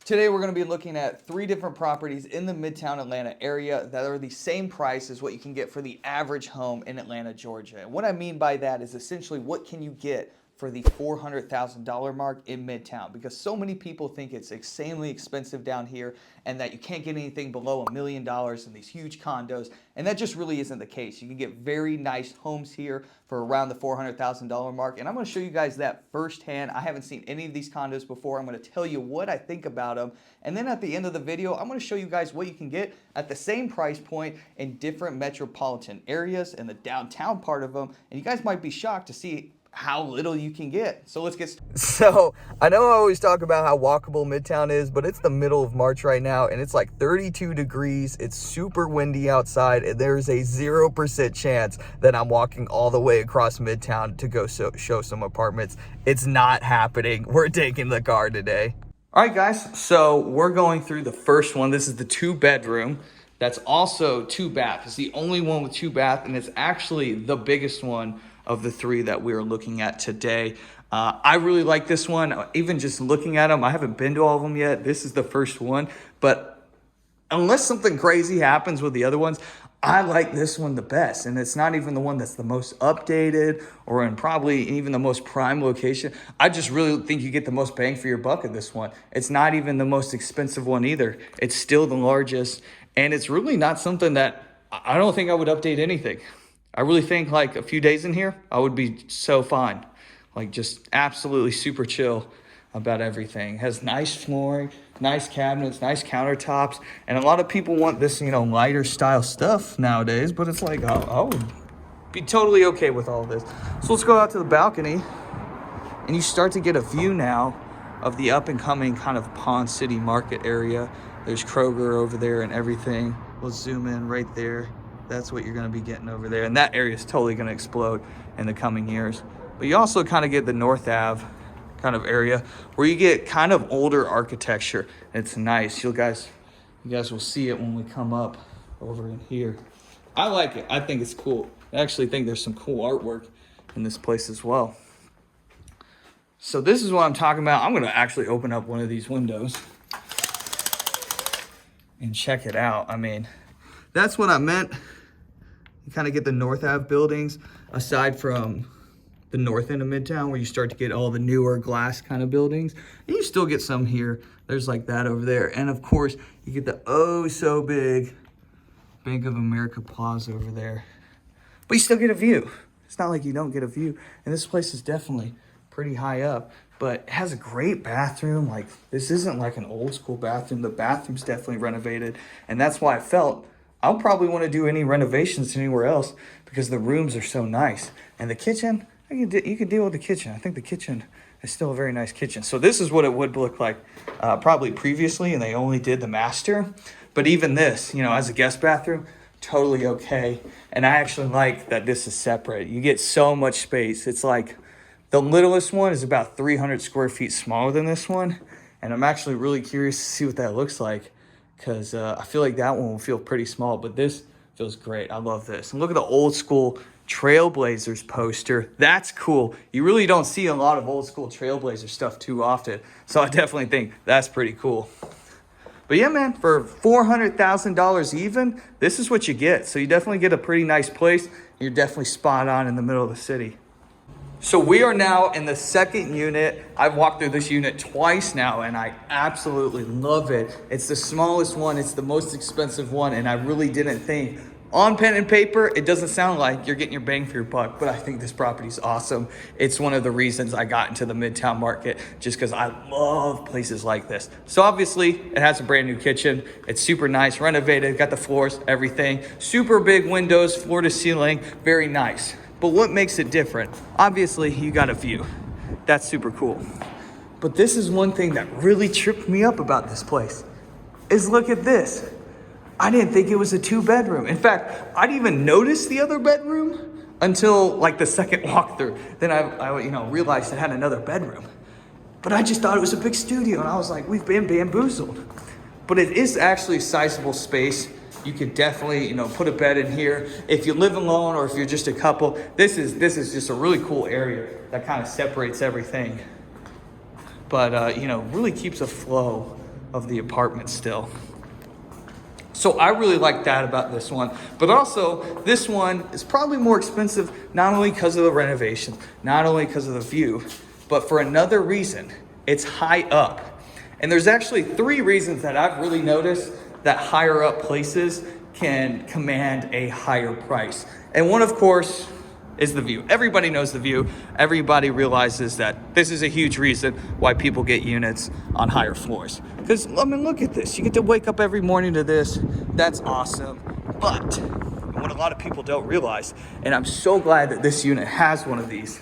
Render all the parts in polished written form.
Today we're going to be looking at 3 different properties in the Midtown Atlanta area that are the same price as what you can get for the average home in Atlanta, Georgia. And what I mean by that is essentially what can you get for the $400,000 mark in Midtown, because so many people think it's insanely expensive down here and that you can't get anything below $1 million in these huge condos, and that just really isn't the case. You can get very nice homes here for around the $400,000 mark, and I'm going to show you guys that firsthand. I haven't seen any of these condos before. I'm going to tell you what I think about them, and then at the end of the video I'm going to show you guys what you can get at the same price point in different metropolitan areas and the downtown part of them, and you guys might be shocked to see how little you can get. So let's get started. So I know I always talk about how walkable Midtown is, but it's the middle of March right now and it's like 32 degrees. It's super windy outside and there's a 0% chance that I'm walking all the way across Midtown to go show some apartments. It's not happening. We're taking the car today. All right, guys, so we're going through the first one. This is the 2-bedroom. That's also 2-bath. It's the only one with 2-bath, and it's actually the biggest one of the 3 that we're looking at today. I really like this one. Even just looking at them, I haven't been to all of them yet. This is the first one, but unless something crazy happens with the other ones, I like this one the best. And it's not even the one that's the most updated or in probably even the most prime location. I just really think you get the most bang for your buck at this one. It's not even the most expensive one either. It's still the largest, and it's really not something that I don't think I would update anything. I really think like a few days in here, I would be so fine. Like just absolutely super chill about everything. It has nice flooring, nice cabinets, nice countertops. And a lot of people want this, lighter style stuff nowadays, but it's like, I would be totally okay with all this. So let's go out to the balcony and you start to get a view now of the up and coming kind of Pond City Market area. There's Kroger over there and everything. We'll zoom in right there. That's what you're going to be getting over there. And that area is totally going to explode in the coming years. But you also kind of get the North Ave kind of area where you get kind of older architecture. It's nice. You guys will see it when we come up over in here. I like it. I think it's cool. I actually think there's some cool artwork in this place as well. So this is what I'm talking about. I'm going to actually open up one of these windows and check it out. I mean, that's what I meant. You kind of get the North Ave buildings aside from the north end of Midtown where you start to get all the newer glass kind of buildings. And you still get some here. There's like that over there. And of course, you get the oh so big Bank of America Plaza over there. But you still get a view. It's not like you don't get a view. And this place is definitely pretty high up, but it has a great bathroom. Like this isn't like an old school bathroom. The bathroom's definitely renovated. And that's why I felt I'll probably want to do any renovations anywhere else because the rooms are so nice. And the kitchen, you can deal with the kitchen. I think the kitchen is still a very nice kitchen. So this is what it would look like probably previously, and they only did the master. But even this, as a guest bathroom, totally okay. And I actually like that this is separate. You get so much space. It's like the littlest one is about 300 square feet smaller than this one. And I'm actually really curious to see what that looks like, because I feel like that one will feel pretty small, but this feels great. I love this. And look at the old school Trailblazers poster. That's cool. You really don't see a lot of old school Trailblazer stuff too often, so I definitely think that's pretty cool. But yeah, man, for $400,000 even, this is what you get. So you definitely get a pretty nice place. You're definitely spot on in the middle of the city. So we are now in the second unit. I've walked through this unit twice now and I absolutely love it. It's the smallest one, it's the most expensive one, and I really didn't think, on pen and paper, it doesn't sound like you're getting your bang for your buck, but I think this property is awesome. It's one of the reasons I got into the Midtown market, just because I love places like this. So obviously it has a brand new kitchen. It's super nice, renovated, got the floors, everything. Super big windows, floor to ceiling, very nice. But what makes it different? Obviously, you got a view. That's super cool. But this is one thing that really tripped me up about this place, is look at this. I didn't think it was a 2-bedroom. In fact, I didn't even notice the other bedroom until like the second walkthrough. Then I realized it had another bedroom. But I just thought it was a big studio, and I was like, we've been bamboozled. But it is actually a sizable space. You could definitely, put a bed in here. If you live alone or if you're just a couple, this is just a really cool area that kind of separates everything. But, really keeps a flow of the apartment still. So I really like that about this one. But also, this one is probably more expensive, not only because of the renovations, not only because of the view, but for another reason. It's high up. And there's actually 3 reasons that I've really noticed that higher up places can command a higher price. And one, of course, is the view. Everybody knows the view. Everybody realizes that this is a huge reason why people get units on higher floors. Because, I mean, look at this. You get to wake up every morning to this. That's awesome. But what a lot of people don't realize, and I'm so glad that this unit has one of these,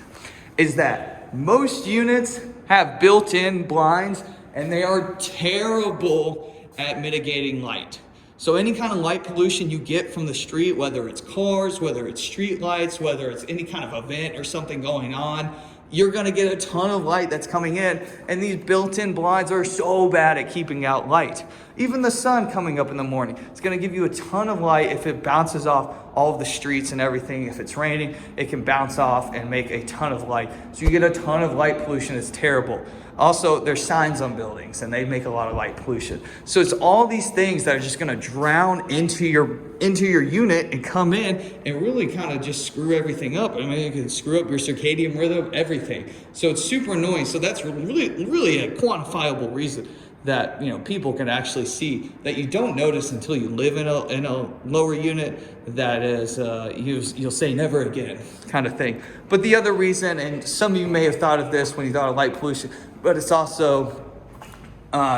is that most units have built-in blinds, and they are terrible at mitigating light. So any kind of light pollution you get from the street, whether it's cars, whether it's street lights, whether it's any kind of event or something going on, you're gonna get a ton of light that's coming in, and these built-in blinds are so bad at keeping out light. Even the sun coming up in the morning, it's gonna give you a ton of light if it bounces off all of the streets and everything. If it's raining, it can bounce off and make a ton of light. So you get a ton of light pollution. It's terrible. Also, there's signs on buildings and they make a lot of light pollution. So it's all these things that are just gonna drown into your unit and come in and really kind of just screw everything up. I mean, it can screw up your circadian rhythm, everything. So it's super annoying. So that's really a quantifiable reason that, you know, people can actually see that you don't notice until you live in a lower unit. That is, you'll say never again kind of thing. But the other reason, and some of you may have thought of this when you thought of light pollution, but it's also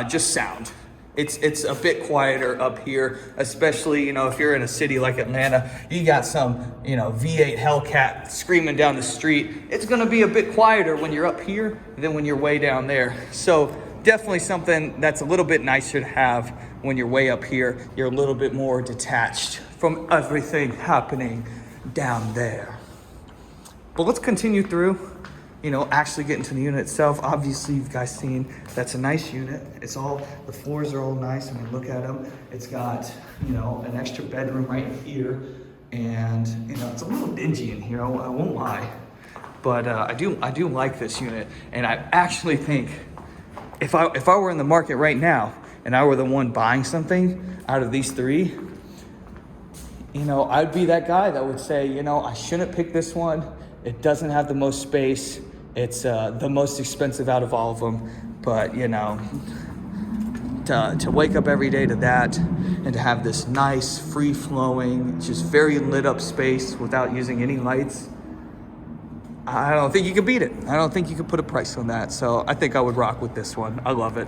just sound. It's a bit quieter up here, especially, you know, if you're in a city like Atlanta, you got some, you know, V8 Hellcat screaming down the street. It's gonna be a bit quieter when you're up here than when you're way down there. So definitely something that's a little bit nicer to have when you're way up here. You're a little bit more detached from everything happening down there. But let's continue through, you know, actually getting to the unit itself. Obviously, you guys seen that's a nice unit. It's all, the floors are all nice. I mean, look at them. It's got, you know, an extra bedroom right here. And, you know, it's a little dingy in here, I won't lie. But I do like this unit. And I actually think if I were in the market right now and I were the one buying something out of these 3, you know, I'd be that guy that would say, you know, I shouldn't pick this one. It doesn't have the most space. It's the most expensive out of all of them. But, you know, to wake up every day to that and to have this nice, free-flowing, just very lit up space without using any lights, I don't think you could beat it. I don't think you could put a price on that. So I think I would rock with this one. I love it.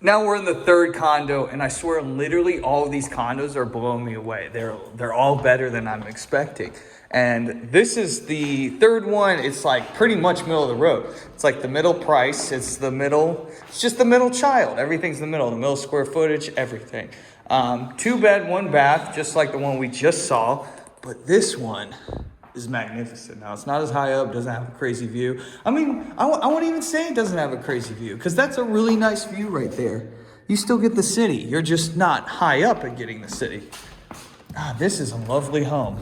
Now we're in the 3rd condo, and I swear literally all of these condos are blowing me away. They're all better than I'm expecting. And this is the 3rd one. It's like pretty much middle of the road. It's like the middle price. It's just the middle child. Everything's the middle square footage, everything. 2 bed, 1 bath, just like the one we just saw. But this one is magnificent. Now, it's not as high up, doesn't have a crazy view. I mean, I wouldn't even say it doesn't have a crazy view, because that's a really nice view right there. You still get the city. You're just not high up at getting the city. This is a lovely home.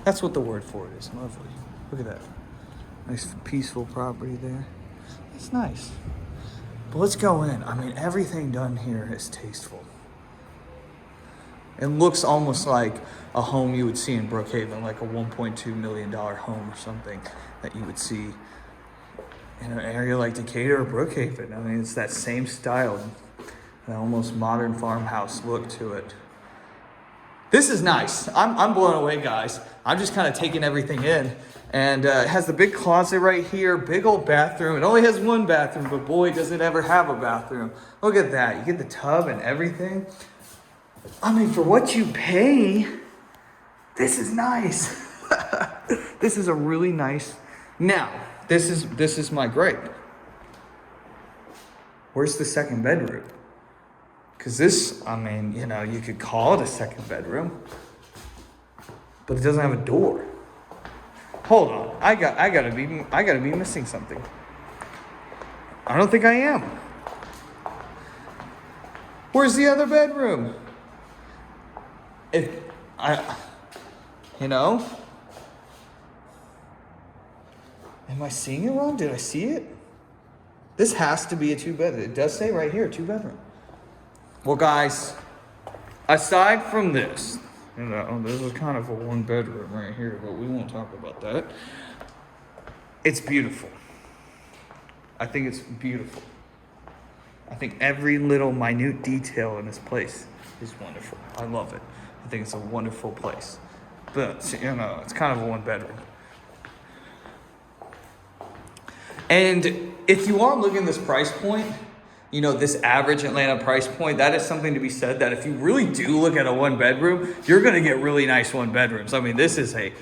That's what the word for it is, lovely. Look at that. Nice peaceful property there. It's nice. But let's go in. I mean, everything done here is tasteful. It looks almost like a home you would see in Brookhaven, like a $1.2 million home or something that you would see in an area like Decatur or Brookhaven. I mean, it's that same style, an almost modern farmhouse look to it. This is nice. I'm blown away, guys. I'm just kind of taking everything in. And it has the big closet right here, big old bathroom. It only has 1 bathroom, but boy, does it ever have a bathroom. Look at that. You get the tub and everything. I mean, for what you pay, this is nice. This is a really nice. Now, this is my gripe. Where's the 2nd bedroom? Because this, I mean, you know, you could call it a 2nd bedroom, but it doesn't have a door. Hold on, I gotta be missing something. I don't think I am. Where's the other bedroom? You know, am I seeing it wrong? Did I see it? This has to be a 2-bedroom. It does say right here, 2-bedroom. Well, guys, aside from this, this is kind of a 1-bedroom right here, but we won't talk about that. It's beautiful. I think it's beautiful. I think every little minute detail in this place is wonderful. I love it. I think it's a wonderful place. But, it's kind of a 1-bedroom. And if you are looking at this price point, this average Atlanta price point, that is something to be said that if you really do look at a 1-bedroom, you're going to get really nice 1-bedrooms. I mean, this is a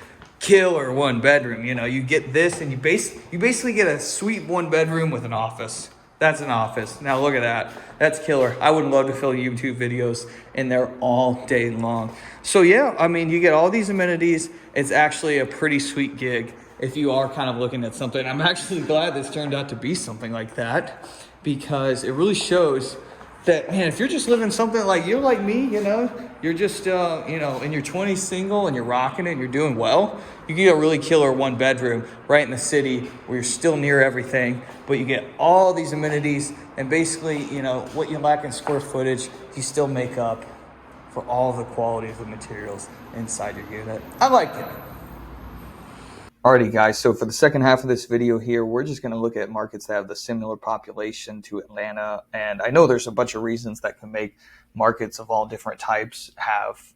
killer 1-bedroom. You get this and you basically get a sweet 1-bedroom with an office. That's an office. Now look at that. That's killer. I would love to film YouTube videos in there all day long. So yeah, I mean, you get all these amenities. It's actually a pretty sweet gig if you are kind of looking at something. I'm actually glad this turned out to be something like that, because it really shows that, man, if you're just living something like you're like me, you're just, in your 20s single and you're rocking it and you're doing well, you can get a really killer 1-bedroom right in the city where you're still near everything, but you get all these amenities and basically, what you lack in square footage, you still make up for all the quality of the materials inside your unit. I like it. Alrighty guys, so for the second half of this video here, we're just going to look at markets that have the similar population to Atlanta. And I know there's a bunch of reasons that can make markets of all different types have,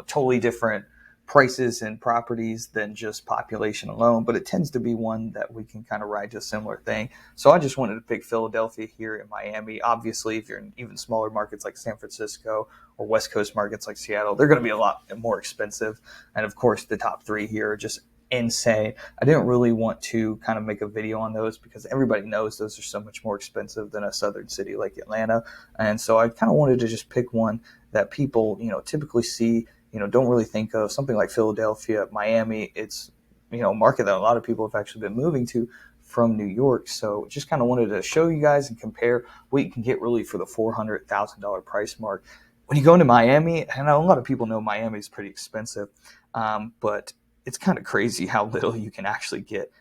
totally different prices and properties than just population alone, but it tends to be one that we can kind of ride to a similar thing. So I just wanted to pick Philadelphia here in Miami. Obviously, if you're in even smaller markets like San Francisco or West Coast markets like Seattle, they're going to be a lot more expensive. And of course, the top three here are just insane. I didn't really want to kind of make a video on those because everybody knows those are so much more expensive than a southern city like Atlanta. And so I kind of wanted to just pick one that people, typically see, don't really think of. Something like Philadelphia, Miami, it's, a market that a lot of people have actually been moving to from New York. So just kind of wanted to show you guys and compare what you can get really for the $400,000 price mark. When you go into Miami, I know a lot of people know Miami is pretty expensive, but it's kind of crazy how little you can actually get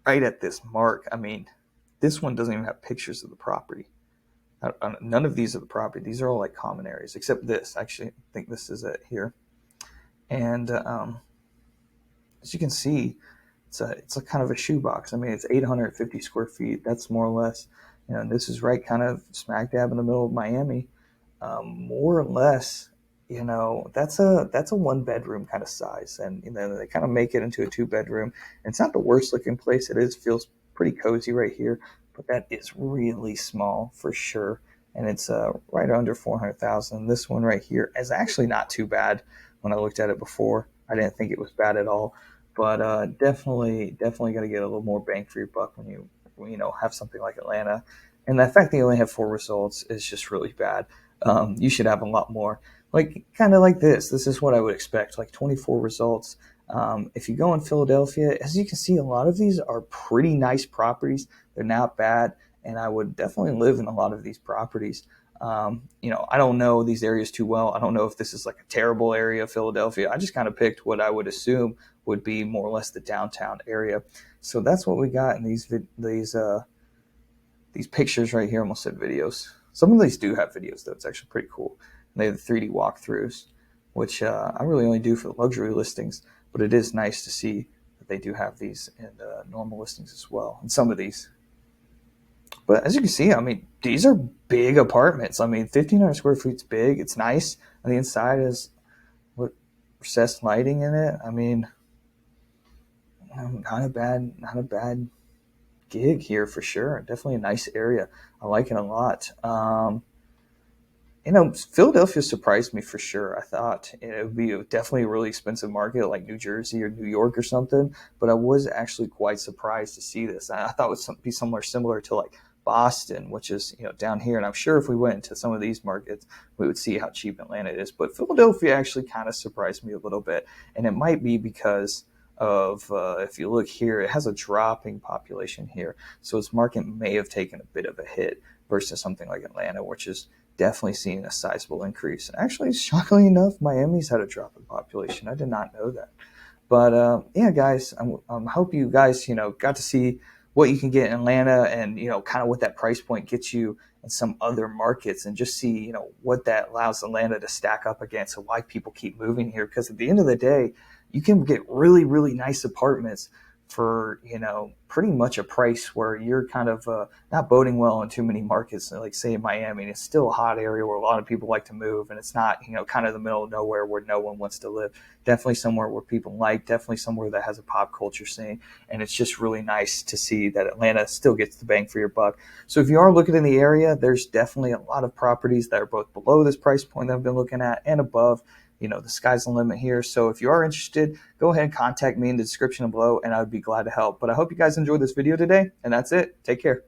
right at this mark. I mean, this one doesn't even have pictures of the property. None of these are the property. These are all like common areas, except this. Actually, I think this is it here. And as you can see, it's a kind of a shoebox. I mean, it's 850 square feet. That's more or less, and this is right kind of smack dab in the middle of Miami. More or less, that's a 1-bedroom kind of size, and they kind of make it into a 2-bedroom. And it's not the worst looking place. Feels pretty cozy right here, but that is really small for sure. And it's right under 400,000. This one right here is actually not too bad. When I looked at it before, I didn't think it was bad at all. But definitely got to get a little more bang for your buck when you have something like Atlanta. And the fact that you only have 4 results is just really bad. You should have a lot more. Kind of like this. This is what I would expect, like 24 results. If you go in Philadelphia, as you can see, a lot of these are pretty nice properties. They're not bad, and I would definitely live in a lot of these properties. I don't know these areas too well. I don't know if this is like a terrible area of Philadelphia. I just kind of picked what I would assume would be more or less the downtown area. So that's what we got in these pictures right here. I almost said videos. Some of these do have videos, though. It's actually pretty cool. And they have the 3D walkthroughs, which I really only do for the luxury listings, but it is nice to see that they do have these in normal listings as well, and some of these. But as you can see, I mean, these are big apartments. I mean, 1,500 square feet is big. It's nice. On the inside is recessed lighting in it. I mean, not a bad gig here for sure. Definitely a nice area. I like it a lot. Philadelphia surprised me for sure. I thought it would be definitely a really expensive market like New Jersey or New York or something, but I was actually quite surprised to see this. I thought it would be somewhere similar to like Boston, which is down here, and I'm sure if we went into some of these markets, we would see how cheap Atlanta is. But Philadelphia actually kind of surprised me a little bit, and it might be because of if you look here, it has a dropping population here, so its market may have taken a bit of a hit versus something like Atlanta, which is definitely seeing a sizable increase. And actually, shockingly enough, Miami's had a drop in population. I did not know that. But yeah, guys, I hope you guys got to see what you can get in Atlanta and, kind of what that price point gets you in some other markets, and just see, what that allows Atlanta to stack up against and why people keep moving here. Because at the end of the day, you can get really, really nice apartments for, pretty much a price where you're kind of not boding well in too many markets. Like say in Miami, it's still a hot area where a lot of people like to move, and it's not, kind of the middle of nowhere where no one wants to live. Definitely somewhere where people like, definitely somewhere that has a pop culture scene. And it's just really nice to see that Atlanta still gets the bang for your buck. So if you are looking in the area, there's definitely a lot of properties that are both below this price point that I've been looking at and above. The sky's the limit here. So if you are interested, go ahead and contact me in the description below, and I would be glad to help. But I hope you guys enjoyed this video today, and that's it. Take care.